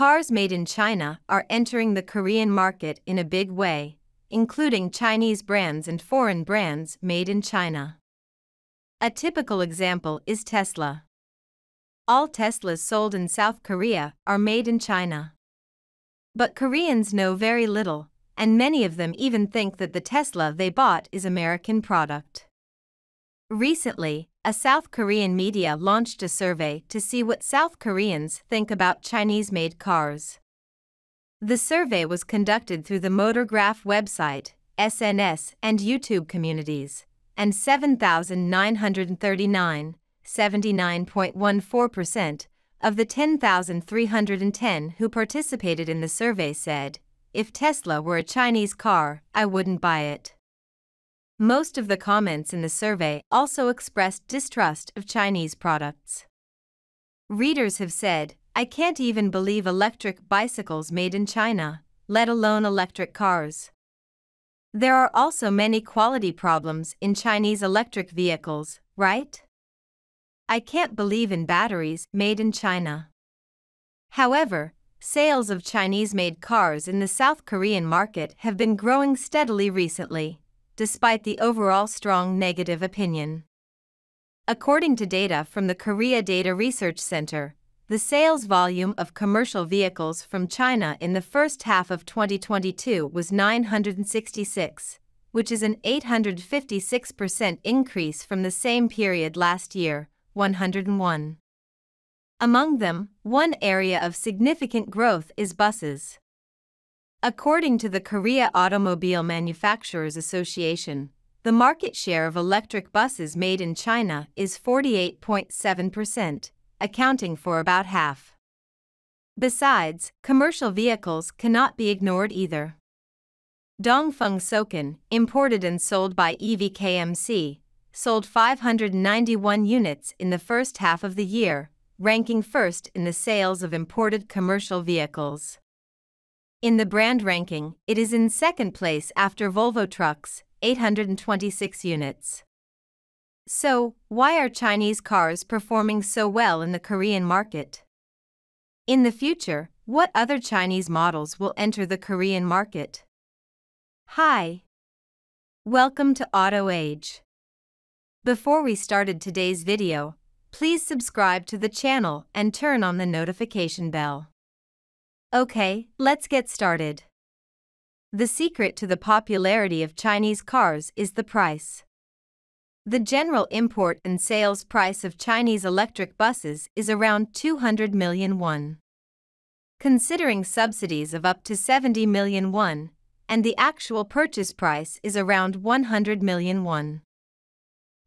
Cars made in China are entering the Korean market in a big way, including Chinese brands and foreign brands made in China. A typical example is Tesla. All Teslas sold in South Korea are made in China. But Koreans know very little, and many of them even think that the Tesla they bought is American product. Recently, a South Korean media launched a survey to see what South Koreans think about Chinese-made cars. The survey was conducted through the Motorgraph website, SNS, and YouTube communities, and 7,939, 79.14%, of the 10,310 who participated in the survey said, "If Tesla were a Chinese car, I wouldn't buy it." Most of the comments in the survey also expressed distrust of Chinese products. Readers have said, "I can't even believe electric bicycles made in China, let alone electric cars." There are also many quality problems in Chinese electric vehicles, right? I can't believe in batteries made in China. However, sales of Chinese-made cars in the South Korean market have been growing steadily recently, despite the overall strong negative opinion. According to data from the Korea Data Research Center, the sales volume of commercial vehicles from China in the first half of 2022 was 966, which is an 856% increase from the same period last year, 101. Among them, one area of significant growth is buses. According to the Korea Automobile Manufacturers Association, the market share of electric buses made in China is 48.7%, accounting for about half. Besides, commercial vehicles cannot be ignored either. Dongfeng Soken, imported and sold by EVKMC, sold 591 units in the first half of the year, ranking first in the sales of imported commercial vehicles. In the brand ranking, it is in second place after Volvo Trucks, 826 units. So, why are Chinese cars performing so well in the Korean market? In the future, what other Chinese models will enter the Korean market? Hi! Welcome to Auto Age. Before we started today's video, please subscribe to the channel and turn on the notification bell. Okay, let's get started. The secret to the popularity of Chinese cars is the price. The general import and sales price of Chinese electric buses is around 200 million won. Considering subsidies of up to 70 million won, and the actual purchase price is around 100 million won.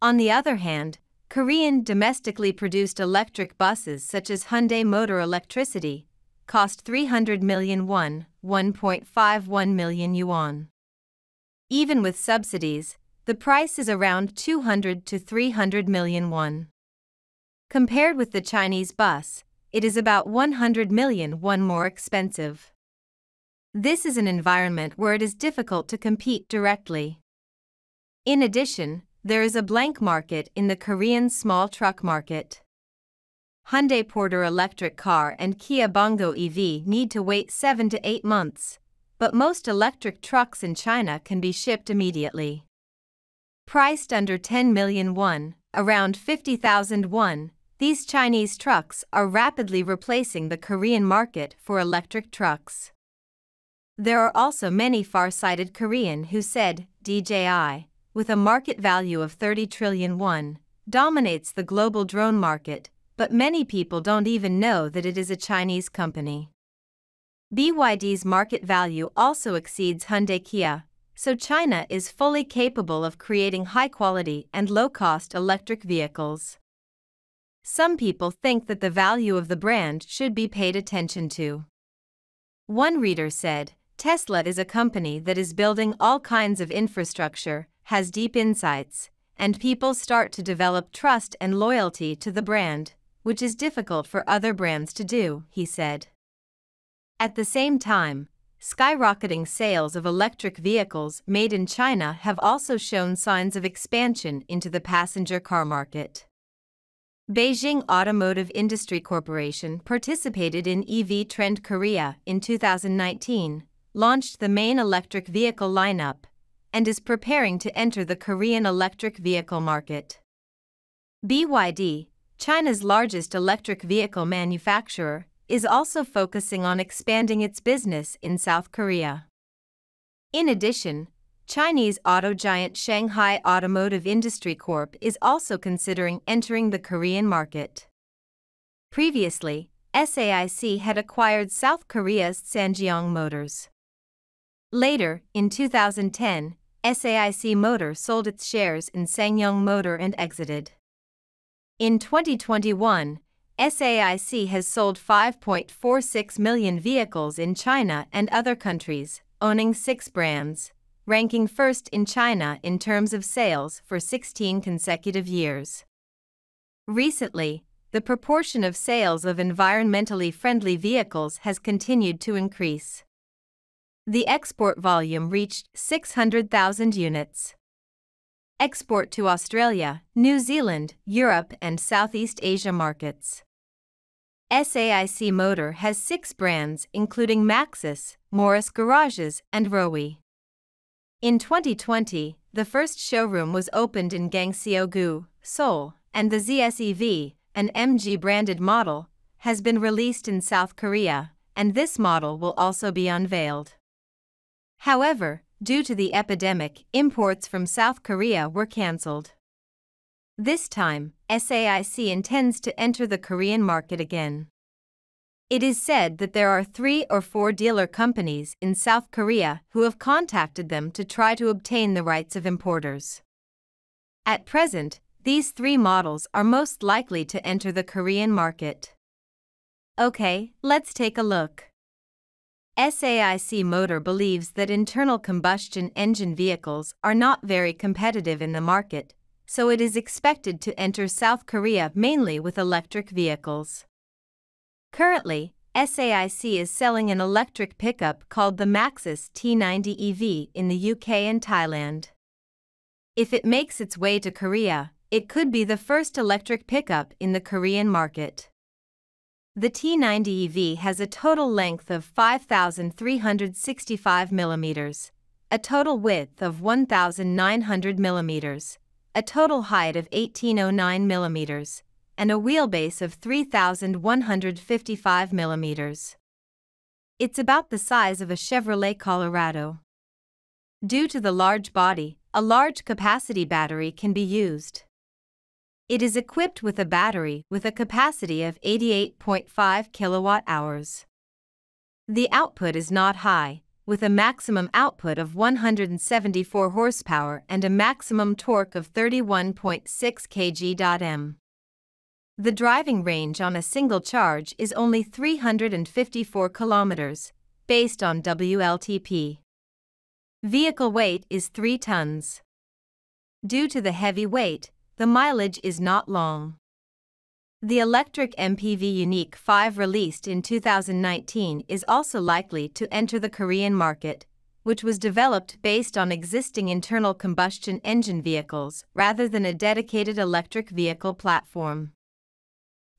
On the other hand, Korean domestically produced electric buses such as Hyundai Motor Electricity cost 300 million won, 1.51 million yuan. Even with subsidies, the price is around 200 to 300 million won. Compared with the Chinese bus, it is about 100 million won more expensive. This is an environment where it is difficult to compete directly. In addition, there is a blank market in the Korean small truck market. Hyundai Porter electric car and Kia Bongo EV need to wait 7 to 8 months, but most electric trucks in China can be shipped immediately. Priced under 10 million won, around 50,000 won, these Chinese trucks are rapidly replacing the Korean market for electric trucks. There are also many far-sighted Korean who said DJI, with a market value of 30 trillion won, dominates the global drone market, but many people don't even know that it is a Chinese company. BYD's market value also exceeds Hyundai Kia, so China is fully capable of creating high-quality and low-cost electric vehicles. Some people think that the value of the brand should be paid attention to. One reader said, "Tesla is a company that is building all kinds of infrastructure, has deep insights, and people start to develop trust and loyalty to the brand, which is difficult for other brands to do," he said. At the same time, skyrocketing sales of electric vehicles made in China have also shown signs of expansion into the passenger car market. Beijing Automotive Industry Corporation participated in EV Trend Korea in 2019, launched the main electric vehicle lineup, and is preparing to enter the Korean electric vehicle market. BYD, China's largest electric vehicle manufacturer, is also focusing on expanding its business in South Korea. In addition, Chinese auto giant Shanghai Automotive Industry Corp is also considering entering the Korean market. Previously, SAIC had acquired South Korea's Sanjeong Motors. Later, in 2010, SAIC Motor sold its shares in Sangyong Motor and exited. In 2021, SAIC has sold 5.46 million vehicles in China and other countries, owning 6 brands, ranking first in China in terms of sales for 16 consecutive years. Recently, the proportion of sales of environmentally friendly vehicles has continued to increase. The export volume reached 600,000 units. Export to Australia, New Zealand, Europe and Southeast Asia markets. SAIC Motor has 6 brands including Maxus, Morris Garages and Rowe. In 2020, the first showroom was opened in Gangseong-gu, Seoul, and the ZSEV, an MG-branded model, has been released in South Korea, and this model will also be unveiled. However, due to the epidemic, imports from South Korea were cancelled. This time, SAIC intends to enter the Korean market again. It is said that there are 3 or 4 dealer companies in South Korea who have contacted them to try to obtain the rights of importers. At present, these 3 models are most likely to enter the Korean market. Okay, let's take a look. SAIC Motor believes that internal combustion engine vehicles are not very competitive in the market, so it is expected to enter South Korea mainly with electric vehicles. Currently, SAIC is selling an electric pickup called the Maxus T90 EV in the UK and Thailand. If it makes its way to Korea, it could be the first electric pickup in the Korean market. The T90 EV has a total length of 5,365 mm, a total width of 1,900 mm, a total height of 1,809 mm, and a wheelbase of 3,155 mm. It's about the size of a Chevrolet Colorado. Due to the large body, a large capacity battery can be used. It is equipped with a battery with a capacity of 88.5 kilowatt-hours. The output is not high, with a maximum output of 174 horsepower and a maximum torque of 31.6 kg/m. The driving range on a single charge is only 354 kilometers, based on WLTP. Vehicle weight is 3 tons. Due to the heavy weight, the mileage is not long. The electric MPV Unique 5 released in 2019 is also likely to enter the Korean market, which was developed based on existing internal combustion engine vehicles rather than a dedicated electric vehicle platform.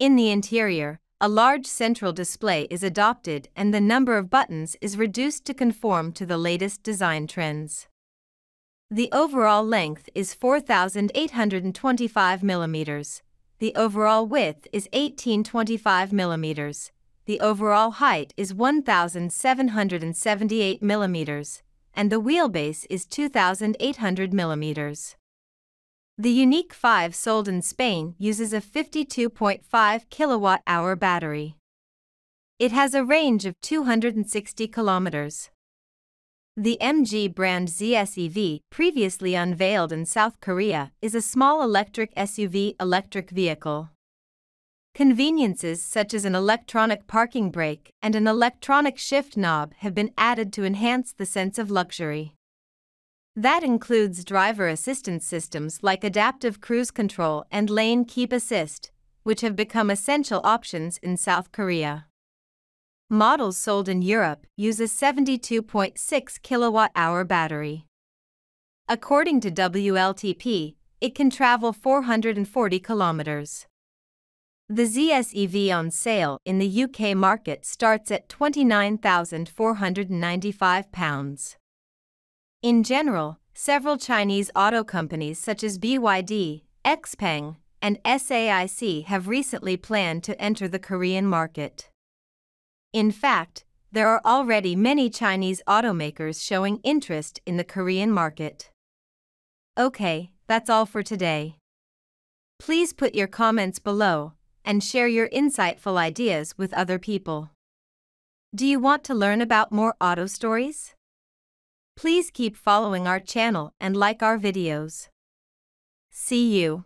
In the interior, a large central display is adopted and the number of buttons is reduced to conform to the latest design trends. The overall length is 4,825 mm. The overall width is 1,825 mm. The overall height is 1,778 mm, and the wheelbase is 2,800 mm. The Unique 5 sold in Spain uses a 52.5 kilowatt-hour battery. It has a range of 260 kilometers. The MG brand ZSEV, previously unveiled in South Korea, is a small electric SUV electric vehicle. Conveniences such as an electronic parking brake and an electronic shift knob have been added to enhance the sense of luxury. That includes driver assistance systems like adaptive cruise control and lane keep assist, which have become essential options in South Korea. Models sold in Europe use a 72.6 kilowatt-hour battery. According to WLTP, it can travel 440 kilometers. The ZS EV on sale in the UK market starts at £29,495. In general, several Chinese auto companies such as BYD, XPeng, and SAIC have recently planned to enter the Korean market. In fact, there are already many Chinese automakers showing interest in the Korean market. Okay, that's all for today. Please put your comments below and share your insightful ideas with other people. Do you want to learn about more auto stories? Please keep following our channel and like our videos. See you.